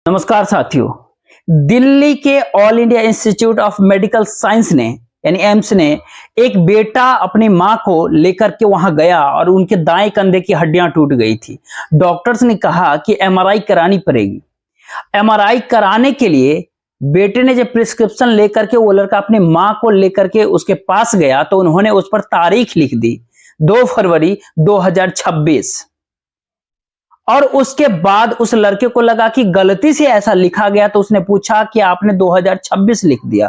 नमस्कार साथियों। दिल्ली के all India institute of medical science ने यानी एम्स ने एक बेटा अपनी मां को लेकर के वहां गया और उनके दाएं कंधे की हड्डियां टूट गई थी। डॉक्टर्स ने कहा कि एमआरआई करानी पड़ेगी। एमआरआई कराने के लिए बेटे ने जब प्रिस्क्रिप्शन लेकर के वो लड़का अपनी मां को लेकर के उसके पास गया तो उन्होंने उस पर तारीख लिख दी 2 फरवरी 2026। और उसके बाद उस लड़के को लगा कि गलती से ऐसा लिखा गया तो उसने पूछा कि आपने 2026 लिख दिया।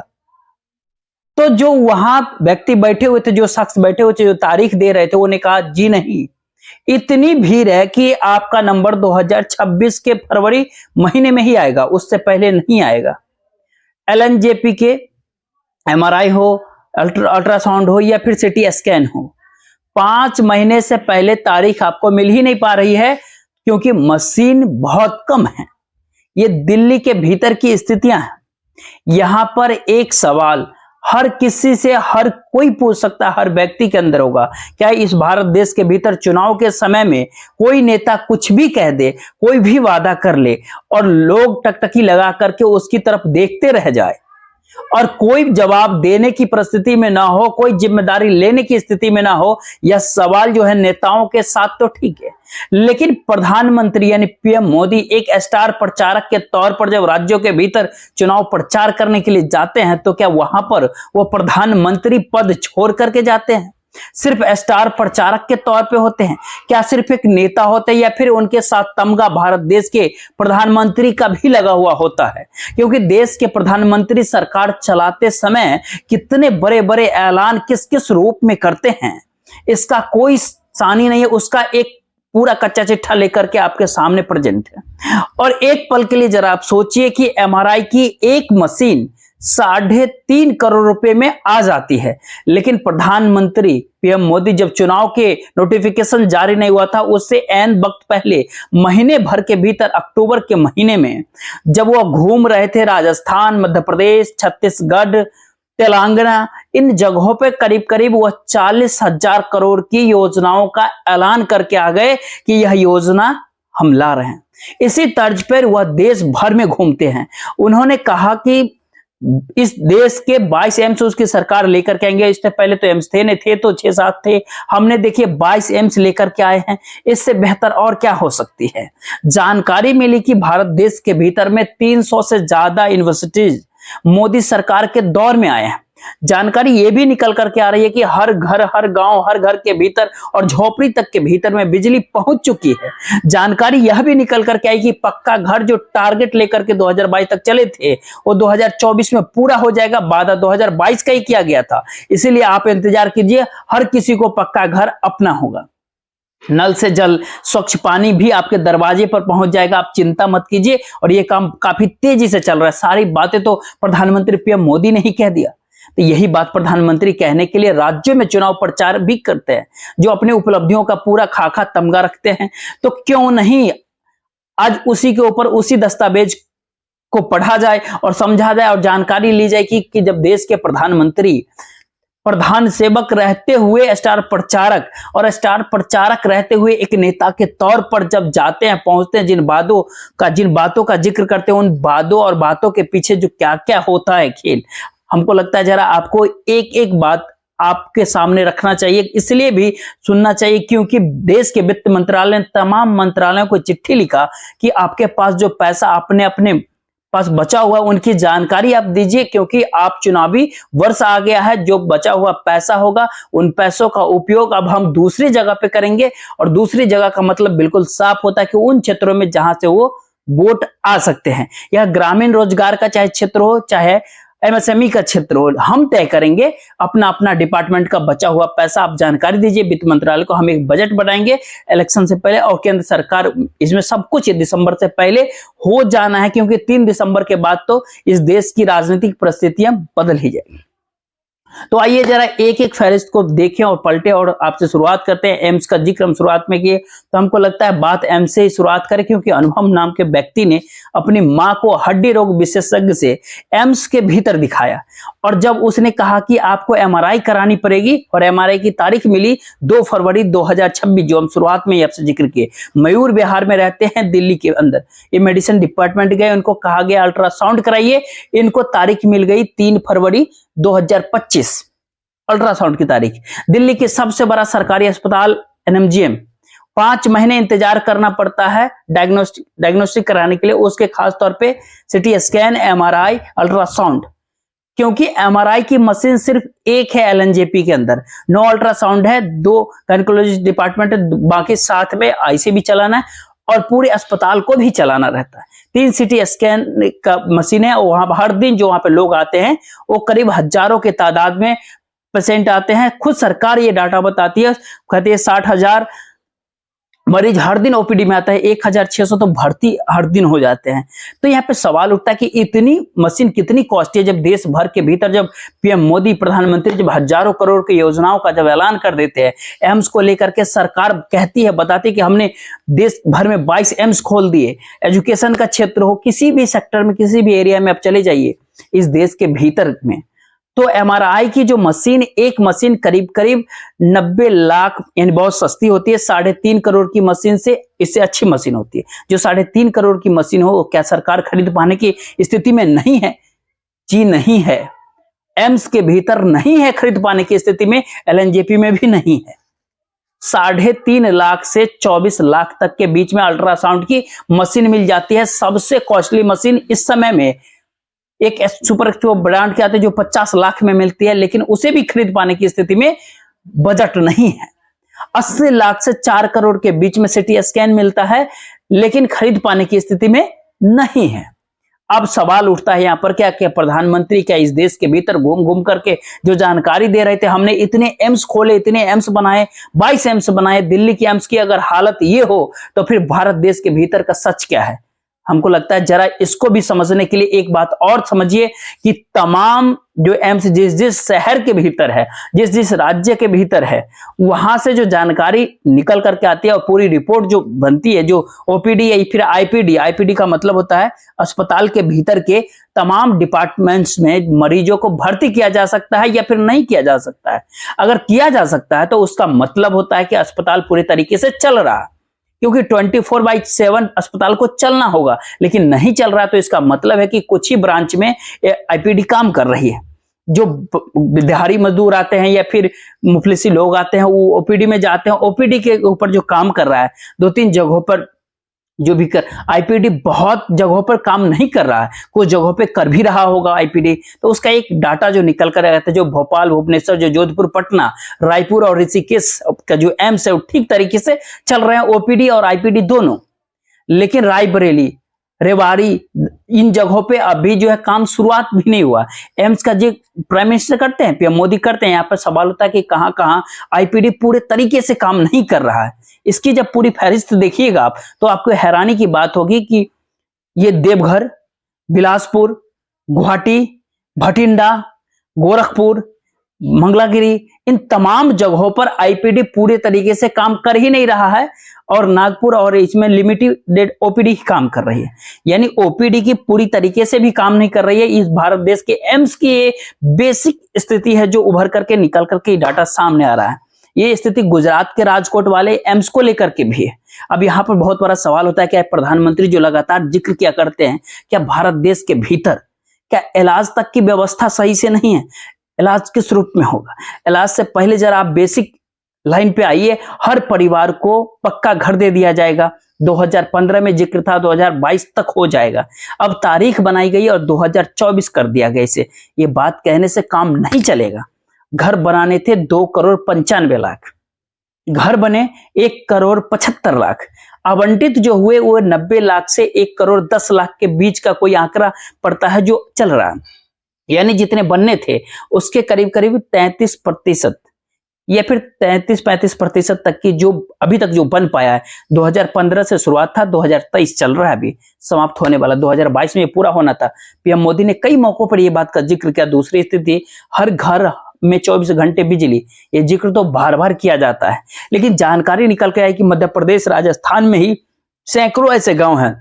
तो जो वहां व्यक्ति बैठे हुए थे, जो शख्स बैठे हुए थे, जो तारीख दे रहे थे, उन्होंने कहा जी नहीं, इतनी भीड़ है कि आपका नंबर 2026 के फरवरी महीने में ही आएगा, उससे पहले नहीं आएगा। एलएनजेपी के एमआरआई हो, अल्ट्रासाउंड हो या फिर सीटी स्कैन हो, 5 महीने से पहले तारीख आपको मिल ही नहीं पा रही है क्योंकि मशीन बहुत कम है। ये दिल्ली के भीतर की स्थितियां हैं। यहां पर एक सवाल हर किसी से हर कोई पूछ सकता है, हर व्यक्ति के अंदर होगा, क्या इस भारत देश के भीतर चुनाव के समय में कोई नेता कुछ भी कह दे, कोई भी वादा कर ले और लोग टकटकी लगा करके उसकी तरफ देखते रह जाए और कोई जवाब देने की परिस्थिति में ना हो, कोई जिम्मेदारी लेने की स्थिति में ना हो? यह सवाल जो है नेताओं के साथ तो ठीक है, लेकिन प्रधानमंत्री यानी पीएम मोदी एक स्टार प्रचारक के तौर पर जब राज्यों के भीतर चुनाव प्रचार करने के लिए जाते हैं तो क्या वहां पर वो प्रधानमंत्री पद छोड़ करके जाते हैं? सिर्फ स्टार प्रचारक के तौर पे होते हैं? क्या सिर्फ एक नेता होते हैं या फिर उनके साथ तमगा भारत देश के प्रधानमंत्री का भी लगा हुआ होता है? क्योंकि देश के प्रधानमंत्री सरकार चलाते समय कितने बड़े बड़े ऐलान किस किस रूप में करते हैं, इसका कोई सानी नहीं है। उसका एक पूरा कच्चा चिट्ठा लेकर के आपके सामने प्रेजेंट है। और एक पल के लिए जरा आप सोचिए कि एमआरआई की एक मशीन 3.5 करोड़ रुपए में आ जाती है, लेकिन प्रधानमंत्री पीएम मोदी जब चुनाव के नोटिफिकेशन जारी नहीं हुआ था उससे ऐन वक्त पहले महीने भर के भीतर अक्टूबर के महीने में जब वो घूम रहे थे राजस्थान, मध्य प्रदेश, छत्तीसगढ़, तेलंगाना, इन जगहों पे करीब करीब वह 40,000 करोड़ की योजनाओं का ऐलान करके आ गए कि यह योजना हम ला रहे हैं। इसी तर्ज पर वह देश भर में घूमते हैं। उन्होंने कहा कि इस देश के 22 एम्स उसकी सरकार लेकर के आएंगे। इससे पहले तो एम्स थे तो 6-7 थे, हमने देखिए 22 एम्स लेकर के आए हैं। इससे बेहतर और क्या हो सकती है? जानकारी मिली कि भारत देश के भीतर में 300 से ज्यादा यूनिवर्सिटीज मोदी सरकार के दौर में आए हैं। जानकारी यह भी निकल करके आ रही है कि हर घर, हर गांव, हर घर के भीतर और झोपड़ी तक के भीतर में बिजली पहुंच चुकी है। जानकारी यह भी निकल करके आई कि पक्का घर जो टारगेट लेकर के 2022 तक चले थे वो 2024 में पूरा हो जाएगा। वादा 2022 का ही किया गया था, इसीलिए आप इंतजार कीजिए, हर किसी को पक्का घर अपना होगा। नल से जल, स्वच्छ पानी भी आपके दरवाजे पर पहुंच जाएगा, आप चिंता मत कीजिए। और ये काम काफी तेजी से चल रहा है। सारी बातें तो प्रधानमंत्री पीएम मोदी ने ही कह दिया। तो यही बात प्रधानमंत्री कहने के लिए राज्यों में चुनाव प्रचार भी करते हैं, जो अपने उपलब्धियों का पूरा खाका तमगा रखते हैं। तो क्यों नहीं आज उसी के ऊपर उसी दस्तावेज को पढ़ा जाए और समझा जाए और जानकारी ली जाए कि जब देश के प्रधानमंत्री प्रधान सेवक रहते हुए स्टार प्रचारक और स्टार प्रचारक रहते हुए एक नेता के तौर पर जब जाते हैं, पहुंचते हैं, जिन बातों का जिक्र करते हैं, उन बातों और बातों के पीछे जो क्या क्या होता है खेल, हमको लगता है जरा आपको एक एक बात आपके सामने रखना चाहिए, इसलिए भी सुनना चाहिए क्योंकि देश के वित्त मंत्रालय ने तमाम मंत्रालयों को चिट्ठी लिखा कि आपके पास जो पैसा अपने अपने पास बचा हुआ उनकी जानकारी आप दीजिए, क्योंकि आप चुनावी वर्ष आ गया है। जो बचा हुआ पैसा होगा उन पैसों का उपयोग अब हम दूसरी जगह पे करेंगे। और दूसरी जगह का मतलब बिल्कुल साफ होता है कि उन क्षेत्रों में जहां से वो वोट आ सकते हैं। यह ग्रामीण रोजगार का चाहे क्षेत्र हो, चाहे एमएसएमई का क्षेत्र हो, हम तय करेंगे अपना अपना डिपार्टमेंट का बचा हुआ पैसा। आप जानकारी दीजिए वित्त मंत्रालय को, हम एक बजट बनाएंगे इलेक्शन से पहले और केंद्र सरकार इसमें सब कुछ दिसंबर से पहले हो जाना है, क्योंकि 3 दिसंबर के बाद तो इस देश की राजनीतिक परिस्थितियां बदल ही जाएगी। तो आइए जरा एक एक फहरिस्त को देखें और पलटे और आपसे शुरुआत करते हैं। एम्स का जिक्र हम शुरुआत में किए तो हमको लगता है बात एम्स से ही शुरुआत करें, क्योंकि अनुभव नाम के व्यक्ति ने अपनी मां को हड्डी रोग विशेषज्ञ से एम्स के भीतर दिखाया और जब उसने कहा कि आपको एमआरआई करानी पड़ेगी और एमआरआई की तारीख मिली 2 फरवरी 2026, जो हम शुरुआत में आपसे जिक्र किए। मयूर विहार में रहते हैं दिल्ली के अंदर, ये मेडिसिन डिपार्टमेंट गए, उनको कहा गया अल्ट्रासाउंड कराइए, इनको तारीख मिल गई 3 फरवरी 2025, अल्ट्रासाउंड की तारीख। दिल्ली के सबसे बड़ा सरकारी अस्पताल एनएमजीएम 5 महीने इंतजार करना पड़ता है डायग्नोस्टिक कराने के लिए, उसके खास तौर पे सिटी स्कैन, एमआरआई, अल्ट्रासाउंड, क्योंकि एमआरआई की मशीन सिर्फ एक है एलएनजेपी के अंदर, 9 अल्ट्रासाउंड है, 2 गायनेकोलॉजी डिपार्टमेंट है, बाकी साथ में आईसी भी चलाना है और पूरे अस्पताल को भी चलाना रहता है। 3 सिटी स्कैन का मशीन है, और वहां हर दिन जो वहां पे लोग आते हैं वो करीब हजारों के तादाद में पेशेंट आते हैं। खुद सरकार ये डाटा बताती है, कहती है 60,000 मरीज हर दिन ओपीडी में आता है, 1,600 तो भर्ती हर दिन हो जाते हैं। तो यहाँ पे सवाल उठता है कि इतनी मशीन कितनी कॉस्टली है, जब देश भर के भीतर जब पीएम मोदी प्रधानमंत्री जब हजारों करोड़ की योजनाओं का जब ऐलान कर देते हैं, एम्स को लेकर के सरकार कहती है, बताती है कि हमने देश भर में 22 एम्स खोल दिए। एजुकेशन का क्षेत्र हो, किसी भी सेक्टर में, किसी भी एरिया में आप चले जाइए इस देश के भीतर में, तो एमआरआई की जो मशीन, एक मशीन करीब करीब 90 लाख, यानी बहुत सस्ती होती है। 3.5 करोड़ की मशीन से इससे अच्छी मशीन होती है। जो 3.5 करोड़ की मशीन हो, क्या सरकार खरीद पाने की स्थिति में नहीं है? जी नहीं है, एम्स के भीतर नहीं है खरीद पाने की स्थिति में, एलएनजेपी में भी नहीं है। 3.5 लाख से 24 लाख तक के बीच में अल्ट्रासाउंड की मशीन मिल जाती है। सबसे कॉस्टली मशीन इस समय में एक सुपर ब्रांड के आते हैं जो 50 लाख में मिलती है, लेकिन उसे भी खरीद पाने की स्थिति में बजट नहीं है। 80 लाख से 4 करोड़ के बीच में सिटी स्कैन मिलता है, लेकिन खरीद पाने की स्थिति में नहीं है। अब सवाल उठता है यहां पर, क्या प्रधानमंत्री क्या इस देश के भीतर घूम घूम करके जो जानकारी दे रहे थे, हमने इतने एम्स खोले, इतने एम्स बनाए, 22 एम्स बनाए, दिल्ली की एम्स की अगर हालत ये हो तो फिर भारत देश के भीतर का सच क्या है? हमको लगता है जरा इसको भी समझने के लिए एक बात और समझिए कि तमाम जो एम्स जिस जिस शहर के भीतर है, जिस जिस राज्य के भीतर है, वहां से जो जानकारी निकल करके आती है और पूरी रिपोर्ट जो बनती है, जो ओपीडी या फिर आईपीडी, आईपीडी का मतलब होता है अस्पताल के भीतर के तमाम डिपार्टमेंट्स में मरीजों को भर्ती किया जा सकता है या फिर नहीं किया जा सकता है। अगर किया जा सकता है तो उसका मतलब होता है कि अस्पताल पूरे तरीके से चल रहा है, क्योंकि 24/7 अस्पताल को चलना होगा, लेकिन नहीं चल रहा तो इसका मतलब है कि कुछ ही ब्रांच में आईपीडी काम कर रही है। जो दिहाड़ी मजदूर आते हैं या फिर मुफलिसी लोग आते हैं, वो ओपीडी में जाते हैं, ओपीडी के ऊपर जो काम कर रहा है, 2-3 जगहों पर जो भी कर, आईपीडी बहुत जगहों पर काम नहीं कर रहा है, कुछ जगहों पे कर भी रहा होगा आईपीडी, तो उसका एक डाटा जो निकल कर आता है, जो भोपाल, भुवनेश्वर, जो जोधपुर, पटना, रायपुर और ऋषिकेश का जो एम्स है वो ठीक तरीके से चल रहे हैं, ओपीडी और आईपीडी दोनों। लेकिन रायबरेली, रेवाड़ी, इन जगहों पे अभी जो है काम शुरुआत भी नहीं हुआ। एम्स का जो प्राइम मिनिस्टर करते हैं, पीएम मोदी करते हैं, यहाँ पर सवाल होता है कि कहां कहां आईपीडी पूरे तरीके से काम नहीं कर रहा है। इसकी जब पूरी फहरिस्त देखिएगा आप, तो आपको हैरानी की बात होगी कि ये देवघर, बिलासपुर, गुवाहाटी, भटिंडा, गोरखपुर, मंगलागिरी, इन तमाम जगहों पर आईपीडी पूरे तरीके से काम कर ही नहीं रहा है, और नागपुर और इसमें लिमिटेड ओपीडी काम कर रही है। यानी ओपीडी की पूरी तरीके से भी काम नहीं कर रही है। इस भारत देश के एम्स की ये बेसिक स्थिति है जो उभर करके निकल करके डाटा सामने आ रहा है। ये स्थिति गुजरात के राजकोट वाले एम्स को लेकर के भी है। अब यहाँ पर बहुत बड़ा सवाल होता है, क्या प्रधानमंत्री जो लगातार जिक्र किया करते हैं, क्या भारत देश के भीतर क्या इलाज तक की व्यवस्था सही से नहीं है? इलाज किस रूप में होगा? इलाज से पहले जरा आप बेसिक लाइन पे आइए। हर परिवार को पक्का घर दे दिया जाएगा, 2015 में जिक्र था 2022 तक हो जाएगा। अब तारीख बनाई गई और 2024 कर दिया गया इसे। ये बात कहने से काम नहीं चलेगा। घर बनाने थे 2,95,00,000, घर बने 1,75,00,000, आवंटित जो हुए वो 90 लाख से 1,10,00,000 के बीच का कोई आंकड़ा पड़ता है जो चल रहा है। यानी जितने बनने थे उसके करीब करीब 33% या फिर 33-35% तक की जो अभी तक जो बन पाया है। 2015 से शुरुआत था, 2023 चल रहा है, अभी समाप्त होने वाला, 2022 में पूरा होना था। पीएम मोदी ने कई मौकों पर यह बात का जिक्र किया। दूसरी स्थिति, हर घर में 24 घंटे बिजली, ये जिक्र तो बार बार किया जाता है, लेकिन जानकारी निकल के आई कि मध्य प्रदेश, राजस्थान में ही सैकड़ों ऐसे गांव हैं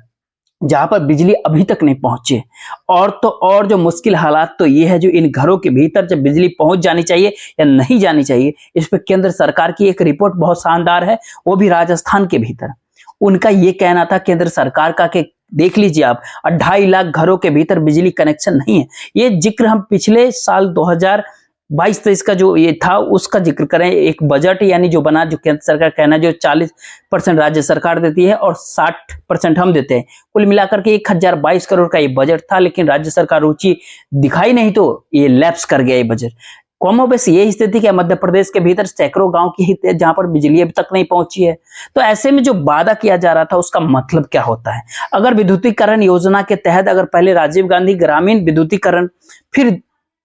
जहां पर बिजली अभी तक नहीं पहुंची। और तो और जो मुश्किल हालात तो ये है, जो इन घरों के भीतर जब बिजली पहुंच जानी चाहिए या नहीं जानी चाहिए, इस पर केंद्र सरकार की एक रिपोर्ट बहुत शानदार है, वो भी राजस्थान के भीतर। उनका ये कहना था केंद्र सरकार का कि देख लीजिए आप, 2.5 लाख घरों के भीतर बिजली कनेक्शन नहीं है। ये जिक्र हम पिछले साल 2022-23 का जो ये था उसका जिक्र करें। एक बजट यानी जो बना, जो केंद्र सरकार कहना जो 40% राज्य सरकार देती है और 60% हम देते हैं, कुल मिलाकर के 1022 करोड़ का ये बजट था। लेकिन राज्य सरकार रुचि दिखाई नहीं तो ये लैप्स कर गया ये बजट। कमोबेश यही स्थिति है मध्य प्रदेश के भीतर सैकड़ों गांव की ही जहां पर बिजली अभी तक नहीं पहुंची है। तो ऐसे में जो वादा किया जा रहा था उसका मतलब क्या होता है? अगर विद्युतीकरण योजना के तहत, अगर पहले राजीव गांधी ग्रामीण विद्युतीकरण, फिर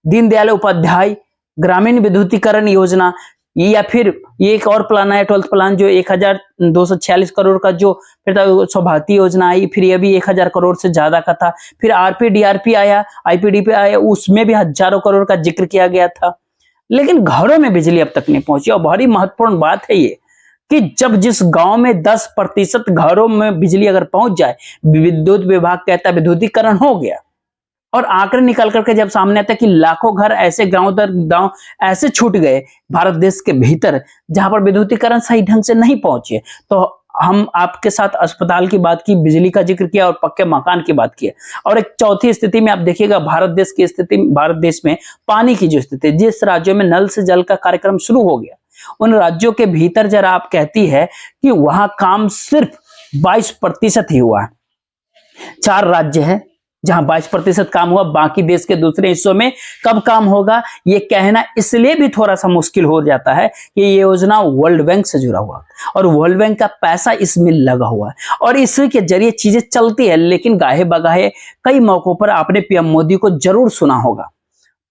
दीनदयाल उपाध्याय ग्रामीण विद्युतीकरण योजना, या फिर ये एक और प्लान है 12th प्लान जो 1246 करोड़ का, जो फिर सौभाग्य योजना आई, फिर ये भी 1000 करोड़ से ज्यादा का था। फिर आरपीडीआरपी आया, आईपीडीपी आया, उसमें भी हजारों करोड़ का जिक्र किया गया था। लेकिन घरों में बिजली अब तक नहीं पहुंची। और बड़ी महत्वपूर्ण बात है ये कि जब जिस गांव में 10% घरों में बिजली अगर पहुंच जाए, विद्युत विभाग कहता है विद्युतीकरण हो गया, और आंकड़े निकल करके जब सामने आता है कि लाखों घर ऐसे गांव दर गांव ऐसे छूट गए भारत देश के भीतर जहां पर विद्युतीकरण सही ढंग से नहीं पहुंचे। तो हम आपके साथ अस्पताल की बात की, बिजली का जिक्र किया और पक्के मकान की बात की। और एक चौथी स्थिति में आप देखिएगा भारत देश की स्थिति, भारत देश में पानी की जो स्थिति, जिस राज्यों में नल से जल का कार्यक्रम शुरू हो गया, उन राज्यों के भीतर जरा आप कहती है कि वहां काम सिर्फ 22% ही हुआ है। 4 राज्य है जहां 22% काम हुआ, बाकी देश के दूसरे हिस्सों में कब काम होगा ये कहना इसलिए भी थोड़ा सा मुश्किल हो जाता है कि ये योजना वर्ल्ड बैंक से जुड़ा हुआ और वर्ल्ड बैंक का पैसा इसमें लगा हुआ है और इसी के जरिए चीजें चलती है। लेकिन गाहे बगाहे कई मौकों पर आपने पीएम मोदी को जरूर सुना होगा।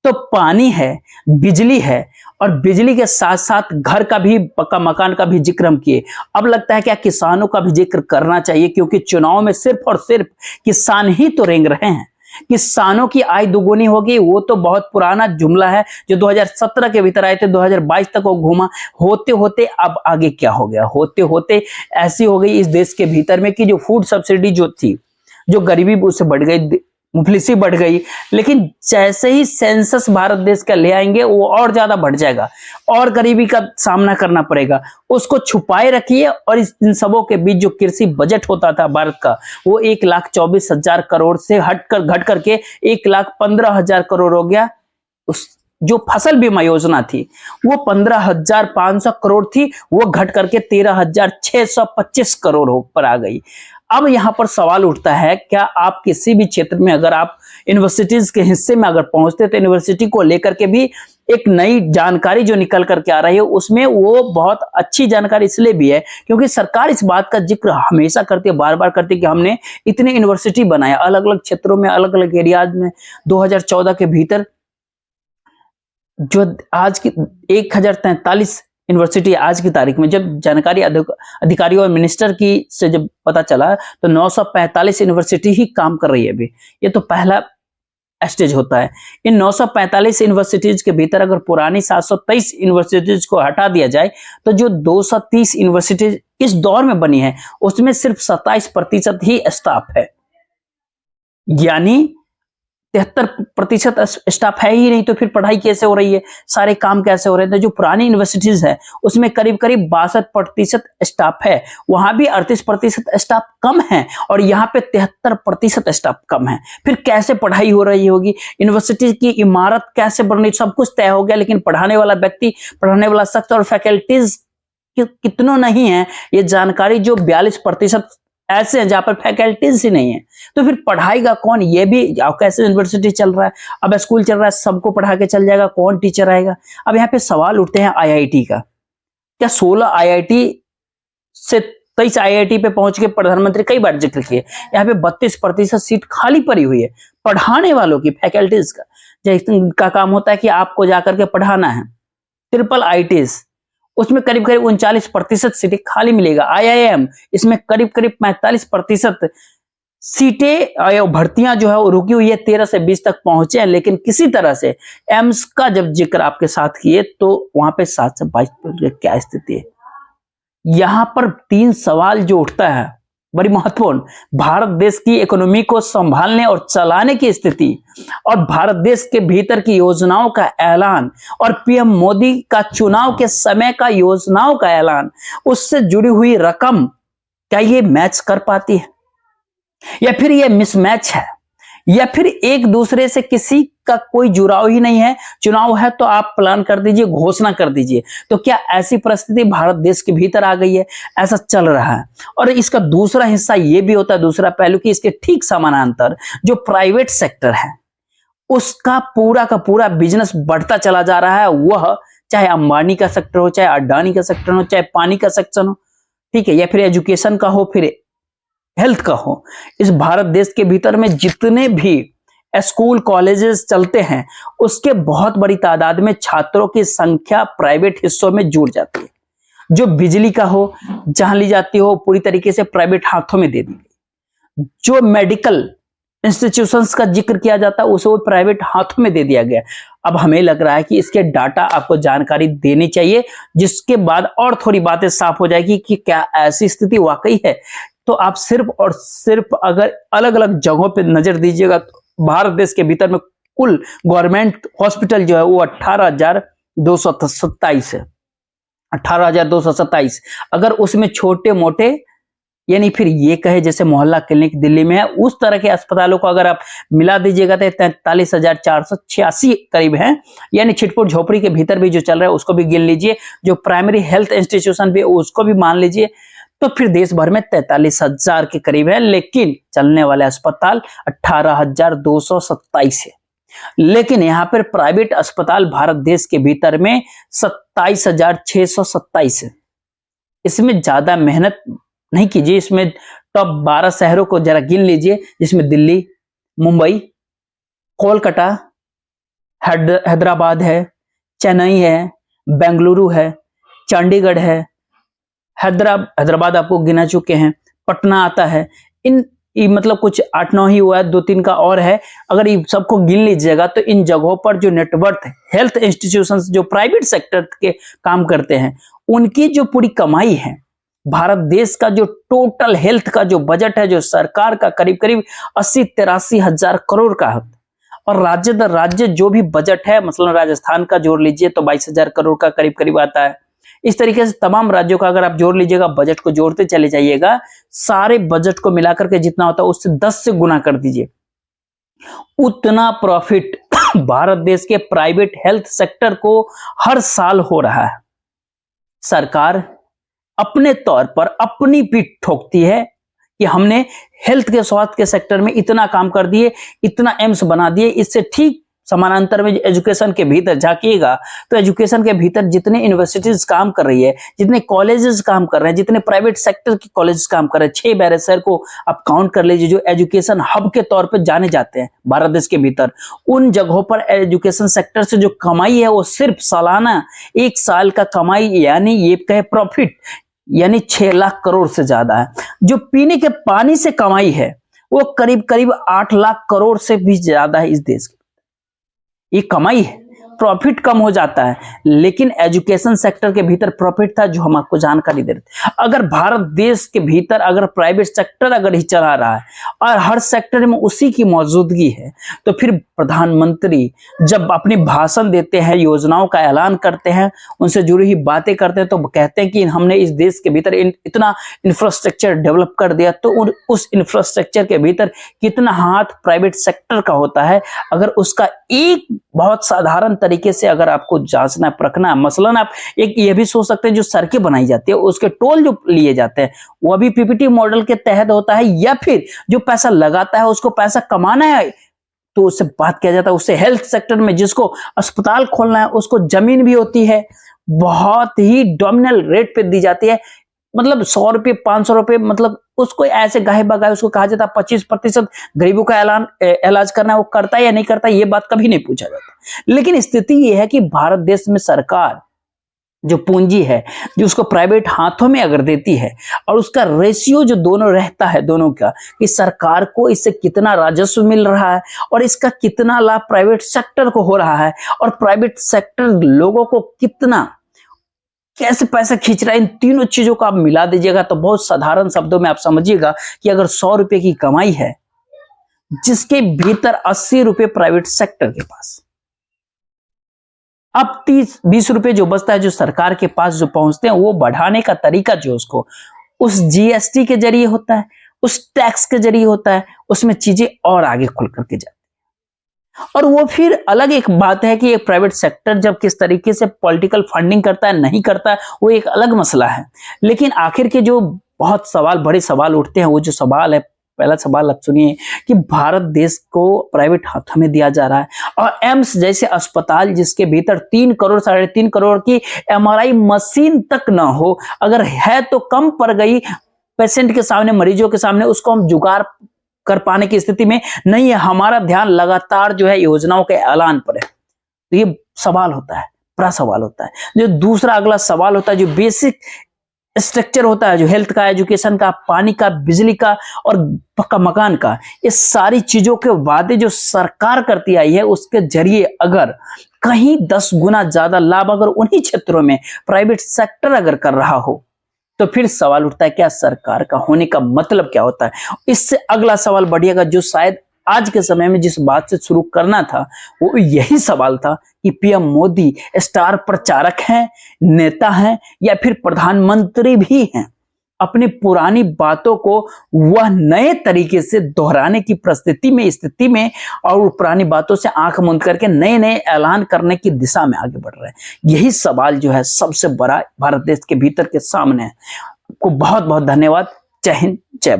तो पानी है, बिजली है, और बिजली के साथ साथ घर का भी, पक्का मकान का भी जिक्र हम किए। अब लगता है क्या किसानों का भी जिक्र करना चाहिए, क्योंकि चुनाव में सिर्फ और सिर्फ किसान ही तो रेंग रहे हैं। किसानों की आय दुगुनी होगी, वो तो बहुत पुराना जुमला है जो 2017 के भीतर आए थे, 2022 तक वो घूमा। होते होते अब आगे क्या हो गया, होते होते ऐसी हो गई इस देश के भीतर में कि जो फूड सब्सिडी जो थी, जो गरीबी उससे बढ़ गई, मुफलिसी बढ़ गई। लेकिन जैसे ही सेंसस भारत देश का ले आएंगे वो और ज्यादा बढ़ जाएगा और गरीबी का सामना करना पड़ेगा। उसको छुपाए रखिए। और इन सबों के बीच जो कृषि बजट होता था भारत का, वो 1,24,000 करोड़ से घट करके 1,15,000 करोड़ हो गया। उस जो फसल बीमा योजना थी वो 15,500 करोड़ थी, वो घट करके 13,625 करोड़ पर आ गई। अब यहां पर सवाल उठता है, क्या आप किसी भी क्षेत्र में अगर आप यूनिवर्सिटीज के हिस्से में अगर पहुंचते तो यूनिवर्सिटी को लेकर के भी एक नई जानकारी जो निकल करके आ रही है, उसमें वो बहुत अच्छी जानकारी इसलिए भी है क्योंकि सरकार इस बात का जिक्र हमेशा करती है, बार बार करती है कि हमने इतने यूनिवर्सिटी बनाया अलग अलग क्षेत्रों में, अलग अलग एरियाज में। 2014 के भीतर जो आज की 1043 यूनिवर्सिटी आज की तारीख में, जब जानकारी अधिकारियों और मिनिस्टर की से जब पता चला तो 945 यूनिवर्सिटी ही काम कर रही है अभी। ये तो पहला स्टेज होता है। इन 945 यूनिवर्सिटीज के भीतर अगर पुरानी 723 यूनिवर्सिटीज को हटा दिया जाए तो जो 230 यूनिवर्सिटीज इस दौर में बनी है उसमें सिर्फ 27% ही स्टाफ है, यानी 73% स्टाफ है ही नहीं। तो फिर पढ़ाई कैसे हो रही है, सारे काम कैसे हो रहे हैं? तो जो पुरानी यूनिवर्सिटीज है उसमें करीब करीब 62% स्टाफ है, वहां भी 38% स्टाफ कम है और यहाँ पे 73% स्टाफ कम है। फिर कैसे पढ़ाई हो रही होगी? यूनिवर्सिटी की इमारत कैसे बन रही? सब कुछ तय हो गया, लेकिन पढ़ाने वाला व्यक्ति, पढ़ाने वाला शख्स और फैकल्टीज कितनों नहीं है ये जानकारी। जो 42% ऐसे हैं जहां पर फैकल्टीज ही नहीं है। तो फिर पढ़ाएगा कौन? ये भी कैसे यूनिवर्सिटी चल रहा है, अब स्कूल चल रहा है, सबको पढ़ा के चल जाएगा, कौन टीचर आएगा? अब यहाँ पे सवाल उठते हैं आईआईटी का। क्या 16 आईआईटी से 23 आईआईटी पे पहुंच के प्रधानमंत्री कई बार जिक्र किए, यहाँ पे 32% सीट खाली पड़ी हुई है पढ़ाने वालों की, फैकल्टीज का काम होता है कि आपको जाकर के पढ़ाना है। ट्रिपल आईटीज उसमें करीब करीब 39% सीटें खाली मिलेगा। आईआईएम इसमें करीब करीब 45% सीटें, भर्तियां जो है वो रुकी हुई है, 13 से 20 तक पहुंचे हैं। लेकिन किसी तरह से एम्स का जब जिक्र आपके साथ किए तो वहां पे 7 से 22 क्या स्थिति है? यहां पर 3 सवाल जो उठता है बड़ी महत्वपूर्ण, भारत देश की इकोनॉमी को संभालने और चलाने की स्थिति और भारत देश के भीतर की योजनाओं का ऐलान और पीएम मोदी का चुनाव के समय का योजनाओं का ऐलान, उससे जुड़ी हुई रकम, क्या ये मैच कर पाती है या फिर ये मिसमैच है या फिर एक दूसरे से किसी का कोई जुड़ाव ही नहीं है। चुनाव है तो आप प्लान कर दीजिए, घोषणा कर दीजिए। तो क्या ऐसी परिस्थिति भारत देश के भीतर आ गई है? ऐसा चल रहा है। और इसका दूसरा हिस्सा ये भी होता है, दूसरा पहलू, कि इसके ठीक समानांतर जो प्राइवेट सेक्टर है उसका पूरा का पूरा बिजनेस बढ़ता चला जा रहा है। वह चाहे अंबानी का सेक्टर हो, चाहे अडानी का सेक्टर हो, चाहे पानी का सेक्शन हो, ठीक है, या फिर एजुकेशन का हो, फिर हेल्थ का हो। इस भारत देश के भीतर में जितने भी स्कूल कॉलेजेस चलते हैं उसके बहुत बड़ी तादाद में छात्रों की संख्या प्राइवेट हिस्सों में जुड़ जाती है। जो बिजली का हो, जहां ली जाती हो, पूरी तरीके से प्राइवेट हाथों में दे दी गई। जो मेडिकल इंस्टीट्यूशंस का जिक्र किया जाता है उसे वो प्राइवेट हाथों में दे दिया गया। अब हमें लग रहा है कि इसके डाटा आपको जानकारी देनी चाहिए, जिसके बाद और थोड़ी बातें साफ हो जाएगी कि क्या ऐसी स्थिति वाकई है। तो आप सिर्फ और सिर्फ अगर अलग अलग जगहों पे नजर दीजिएगा तो भारत देश के भीतर में कुल गवर्नमेंट हॉस्पिटल जो है वो 18,227 है। 18,227। अगर उसमें छोटे मोटे, यानी फिर ये कहे जैसे मोहल्ला क्लिनिक दिल्ली में है, उस तरह के अस्पतालों को अगर आप मिला दीजिएगा तो 43,486 करीब है। यानी छिटपुट झोपड़ी के भीतर भी जो चल रहा है उसको भी गिन लीजिए, जो प्राइमरी हेल्थ इंस्टीट्यूशन भी उसको भी मान लीजिए, तो फिर देश भर में 43,000 के करीब है। लेकिन चलने वाले अस्पताल 18,227 है। लेकिन यहां पर प्राइवेट अस्पताल भारत देश के भीतर में 27,627 है। इसमें ज्यादा मेहनत नहीं कीजिए, इसमें टॉप 12 शहरों को जरा गिन लीजिए, जिसमें दिल्ली, मुंबई, कोलकाता, हैदराबाद है, चेन्नई है, बेंगलुरु है, चंडीगढ़ है, हैदराबाद आपको गिना चुके हैं, पटना आता है। इन मतलब कुछ 8-9 ही हुआ है, 2-3 का और है। अगर ये सबको गिन लीजिएगा तो इन जगहों पर जो नेटवर्थ हेल्थ इंस्टीट्यूशंस जो प्राइवेट सेक्टर के काम करते हैं उनकी जो पूरी कमाई है, भारत देश का जो टोटल हेल्थ का जो बजट है जो सरकार का करीब करीब 80-83 हजार करोड़ का है। और राज्य दर राज्य जो भी बजट है, मसलन राजस्थान का जोड़ लीजिए तो 22,000 करोड़ का करीब करीब आता है। इस तरीके से तमाम राज्यों का अगर आप जोड़ लीजिएगा, बजट को जोड़ते चले जाइएगा, सारे बजट को मिलाकर के जितना होता है उससे 10 से गुना कर दीजिए, उतना प्रॉफिट भारत देश के प्राइवेट हेल्थ सेक्टर को हर साल हो रहा है। सरकार अपने तौर पर अपनी पीठ ठोकती है कि हमने हेल्थ के स्वास्थ्य के सेक्टर में इतना काम कर दिए, इतना एम्स बना दिए। इससे ठीक समानांतर में एजुकेशन के भीतर झांकिएगा तो एजुकेशन के भीतर जितने यूनिवर्सिटीज काम कर रही है, जितने कॉलेजेस काम कर रहे हैं, जितने प्राइवेट सेक्टर के कॉलेजेस काम कर रहे हैं, 6 बड़े शहर को आप काउंट कर लीजिए जो एजुकेशन हब के तौर पर जाने जाते हैं भारत देश के भीतर। उन जगहों पर एजुकेशन सेक्टर से जो कमाई है वो सिर्फ सालाना 1 साल का कमाई, यानी ये कहे प्रॉफिट, यानी 6 लाख करोड़ से ज्यादा है। जो पीने के पानी से कमाई है वो करीब करीब 8 लाख करोड़ से भी ज्यादा है इस देश की। ये कमाई है, प्रॉफिट कम हो जाता है, लेकिन एजुकेशन सेक्टर के भीतर प्रॉफिट था जो हम आपको जानकारी दे रहे थे। अगर भारत देश के भीतर अगर प्राइवेट सेक्टर अगर ही चला रहा है और हर सेक्टर में उसी की मौजूदगी है, तो फिर प्रधानमंत्री जब अपने भाषण देते हैं, योजनाओं का ऐलान करते हैं, उनसे जुड़ी हुई बातें करते हैं, तो कहते हैं कि हमने इस देश के भीतर इतना इंफ्रास्ट्रक्चर डेवलप कर दिया। तो उस इंफ्रास्ट्रक्चर के भीतर कितना हाथ प्राइवेट सेक्टर का होता है, अगर उसका एक बहुत साधारण तरीके से अगर आपको जांचना परखना, मसलन आप एक ये भी सोच सकते हैं जो सड़कें बनाई जाती है उसके टोल जो लिए जाते हैं वो भी पीपीटी मॉडल के तहत होता है, या फिर जो पैसा लगाता है उसको पैसा कमाना है तो उससे बात किया जाता है। उससे हेल्थ सेक्टर में जिसको अस्पताल खोलना है उसको जमीन भी होती है, बहुत ही डोमिनल रेट पे दी जाती है, मतलब 100 रुपये 500 रुपये, मतलब उसको ऐसे गाहे बगाए उसको कहा जाता है 25% गरीबों का इलाज करना है, वो करता है या नहीं करता ये बात कभी नहीं पूछा जाता। लेकिन स्थिति ये है कि भारत देश में सरकार जो पूंजी है जो उसको प्राइवेट हाथों में अगर देती है और उसका रेशियो जो दोनों रहता है दोनों का, कि सरकार को इससे कितना राजस्व मिल रहा है और इसका कितना लाभ प्राइवेट सेक्टर को हो रहा है और प्राइवेट सेक्टर लोगों को कितना कैसे पैसा खींच रहा है, इन तीनों चीजों को आप मिला दीजिएगा तो बहुत साधारण शब्दों में आप समझिएगा कि अगर 100 रुपए की कमाई है, जिसके भीतर 80 रुपए प्राइवेट सेक्टर के पास, अब 30-20 रुपए जो बचता है, जो सरकार के पास जो पहुंचते हैं, वो बढ़ाने का तरीका जो उसको उस जीएसटी के जरिए होता है, उस टैक्स के जरिए होता है, उसमें चीजें और आगे खुल करके जाती है। और वो फिर अलग एक बात है कि एक प्राइवेट सेक्टर जब किस तरीके से पॉलिटिकल फंडिंग करता है, नहीं करता है, वो एक अलग मसला है। लेकिन आखिर के जो बहुत सवाल, बड़े सवाल उठते हैं, वो जो सवाल है, पहला सवाल आप सुनिए कि भारत देश को प्राइवेट हाथों में दिया जा रहा है और एम्स जैसे अस्पताल जिसके भीतर 3 करोड़ 3.5 करोड़ की एमआरआई मशीन तक ना हो, अगर है तो कम पड़ गई पेशेंट के सामने, मरीजों के सामने, उसको हम जुगाड़ कर पाने की स्थिति में नहीं है। हमारा ध्यान लगातार जो है योजनाओं के ऐलान पर है। तो ये सवाल होता है, बड़ा सवाल होता है। जो दूसरा अगला सवाल होता है, जो बेसिक स्ट्रक्चर होता है, जो हेल्थ का, एजुकेशन का, पानी का, बिजली का और पक्का मकान का, ये सारी चीजों के वादे जो सरकार करती आई है, उसके जरिए अगर कहीं 10 गुना ज्यादा लाभ अगर उन्हीं क्षेत्रों में प्राइवेट सेक्टर अगर कर रहा हो, तो फिर सवाल उठता है क्या सरकार का होने का मतलब क्या होता है। इससे अगला सवाल बढ़िएगा, जो शायद आज के समय में जिस बात से शुरू करना था, वो यही सवाल था कि पीएम मोदी स्टार प्रचारक हैं, नेता हैं या फिर प्रधानमंत्री भी हैं। अपनी पुरानी बातों को वह नए तरीके से दोहराने की स्थिति में और पुरानी बातों से आंख मूंद करके नए नए ऐलान करने की दिशा में आगे बढ़ रहे हैं। यही सवाल जो है सबसे बड़ा भारत देश के भीतर के सामने है। आपको बहुत बहुत धन्यवाद। जय हिंद, जय भारत।